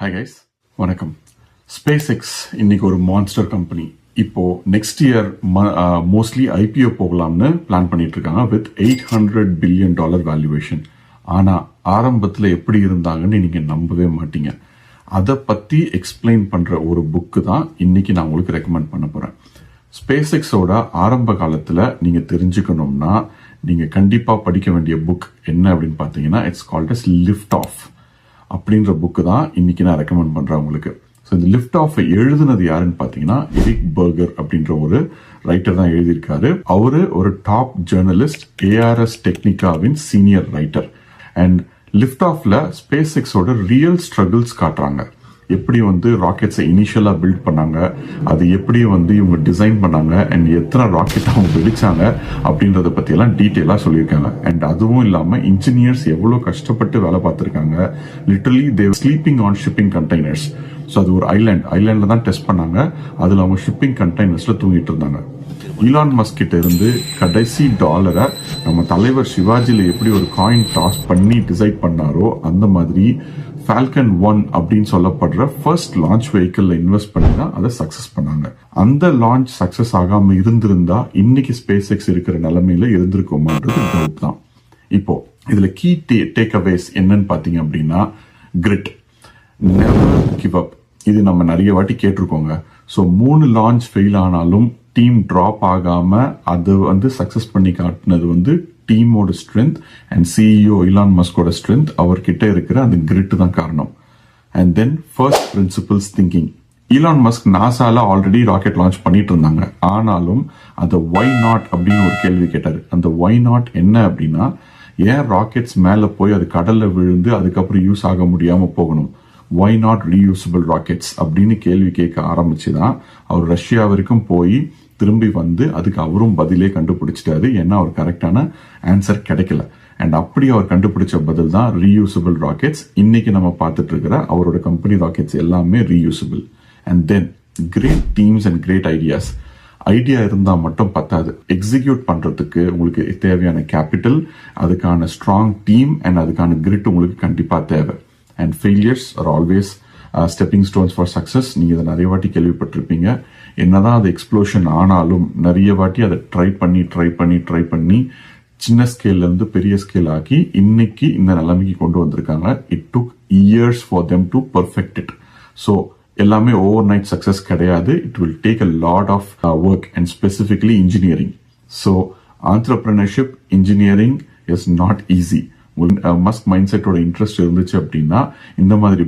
Hi guys, வணக்கம். Space X இன்னைக்கு ஒரு மான்ஸ்டர் கம்பெனி. இப்போ நெக்ஸ்ட் இயர் மோஸ்ட்லி ஐபிஓ போகலாம்னு பிளான் பண்ணிட்டு இருக்காங்க வித் $800 பில்லியன் வேல்யூவேஷன். ஆனா ஆரம்பத்தில் எப்படி இருந்தாங்கன்னு நீங்க நம்பவே மாட்டீங்க. அதை பத்தி எக்ஸ்பிளைன் பண்ற ஒரு புக்கு தான் இன்னைக்கு நான் உங்களுக்கு ரெக்கமெண்ட் பண்ண போறேன். ஸ்பேஸ் எக்ஸோட ஆரம்ப காலத்துல நீங்க தெரிஞ்சுக்கணும்னா நீங்க கண்டிப்பா படிக்க வேண்டிய புக் என்ன அப்படின்னு பாத்தீங்கன்னா it's called as lift off அப்படின்ற புக்கு தான் இன்னைக்கு நான் ரெக்கமெண்ட் பண்றேன் உங்களுக்கு. ஸோ இந்த லிஃப்ட் ஆஃப் எழுதுனது யாருன்னு பாத்தீங்கன்னா எரிக் பர்கர் அப்படின்ற ஒரு ரைட்டர் தான் எழுதியிருக்காரு. அவரு ஒரு டாப் ஜேர்னலிஸ்ட், ஏஆர்எஸ் டெக்னிகாவின் சீனியர் ரைட்டர். அண்ட் லிஃப்ட் ஆஃப்ல ஸ்பேஸ் எக்ஸோட ரியல் ஸ்ட்ரகிள்ஸ் காட்டுறாங்க. எப்படி ராக்கெட்ஸை இனிஷியலா பில்ட் பண்ணாங்க, அது எப்படி இவங்க டிசைன் பண்ணாங்க, அண்ட் எத்தனை ராக்கெட் அவங்க வெடிச்சாங்க அப்படின்றத பத்தி எல்லாம் டீட்டெயிலா சொல்லியிருக்காங்க. அண்ட் அதுவும் இல்லாம இன்ஜினியர்ஸ் எவ்வளவு கஷ்டப்பட்டு வேலை பார்த்திருக்காங்க. Literally they're sleeping on shipping containers. So அது ஒரு ஐலாண்ட்ல தான் டெஸ்ட் பண்ணாங்க. அதுல அவங்க ஷிப்பிங் கண்டெய்னர்ஸ்ல தூங்கிட்டு இருந்தாங்க. ஈலான் மஸ்க் கிட்ட இருந்து கடைசி டாலரை நம்ம தலைவர் சிவாஜில எப்படி ஒரு காயின் டாஸ் பண்ணி டிசைட் பண்ணாரோ அந்த மாதிரி ஃபால்கன் 1 அப்படின்னு சொல்லப்படுற ஃபர்ஸ்ட் லான்ச் வெஹிக்கிள்ல இன்வெஸ்ட் பண்ணி தான் அதை சக்சஸ் பண்ணாங்க. அந்த லான்ச் சக்சஸ் ஆகாம இருந்திருந்தா இன்னைக்கு ஸ்பேஸ் எக்ஸ் இருக்கிற நிலைமையில இருந்திருக்குமான்றது டவுட் தான். இப்போ இதுல கீ டேக் அவேஸ் என்னன்னு பாத்தீங்க அப்படின்னா கிரிட், நெவர் கிவ் அப். இது நம்ம நிறைய வாட்டி கேட்டிருக்கோங்க. ஸோ 3 லான்ச் ஃபெயில் ஆனாலும் டீம் டிராப் ஆகாம அது சக்சஸ் பண்ணி காட்டினது டீமோட ஸ்ட்ரென்த் அண்ட் சிஇஓ இலான் மஸ்கோட ஸ்ட்ரென்த். அவர்கிட்ட இருக்கிற அந்த கிரிட் தான் காரணம். And then first principles thinking. Elon Musk நாசால ஆல்ரெடி ராக்கெட் லான்ச் பண்ணிட்டு இருந்தாங்க. ஆனாலும் அந்த ஒய் நாட் அப்படின்னு ஒரு கேள்வி கேட்டாரு. அந்த ஒய் நாட் என்ன அப்படின்னா, ஏன் ராக்கெட்ஸ் மேல போய் அது கடல்ல விழுந்து அதுக்கப்புறம் யூஸ் ஆக முடியாம போகணும், ஒய் நாட் ரீயூசபிள் ராக்கெட்ஸ் அப்படின்னு கேள்வி கேட்க ஆரம்பிச்சுதான் அவர் ரஷ்யா வரைக்கும் போய் திரும்பி அதுக்கு அவரும் பதிலே கண்டுபிடிச்சிட்டாரு. ஏன்னா அவர் கரெக்டான ஆன்சர் கிடைக்கல. அண்ட் அப்படி அவர் கண்டுபிடிச்ச பதில் தான் ரீயூசபிள் ராக்கெட்ஸ். இன்னைக்கு நம்ம பார்த்துட்டு இருக்கிற அவரோட கம்பெனி ராக்கெட்ஸ் எல்லாமே reusable. And then great teams and great ideas. Idea இருந்தா மட்டும் பத்தாது, எக்ஸிக்யூட் பண்றதுக்கு உங்களுக்கு தேவையான கேபிட்டல், அதுக்கான ஸ்ட்ராங் டீம் அண்ட் அதுக்கான கிரிட் உங்களுக்கு கண்டிப்பா தேவை. And failures are always stepping stones for success. நீங்க இதை நிறைய வாட்டி கேள்விப்பட்டிருப்பீங்க. என்னதான் அது எக்ஸ்ப்ளோஷன் ஆனாலும் நிறைய வாட்டி அதை ட்ரை பண்ணி சின்ன ஸ்கேல்ல இருந்து பெரிய ஸ்கேல் ஆக்கி இன்னைக்கு இந்த நிலைமைக்கு கொண்டு வந்திருக்காங்க. It took years for them to perfect it. So எல்லாமே ஓவர் நைட் சக்சஸ் கிடையாது. It will take a lot of work and specifically engineering. So entrepreneurship, engineering is not easy. Musk mind செட்டோட interest இருந்துச்சு அப்படின்னா இந்த மாதிரி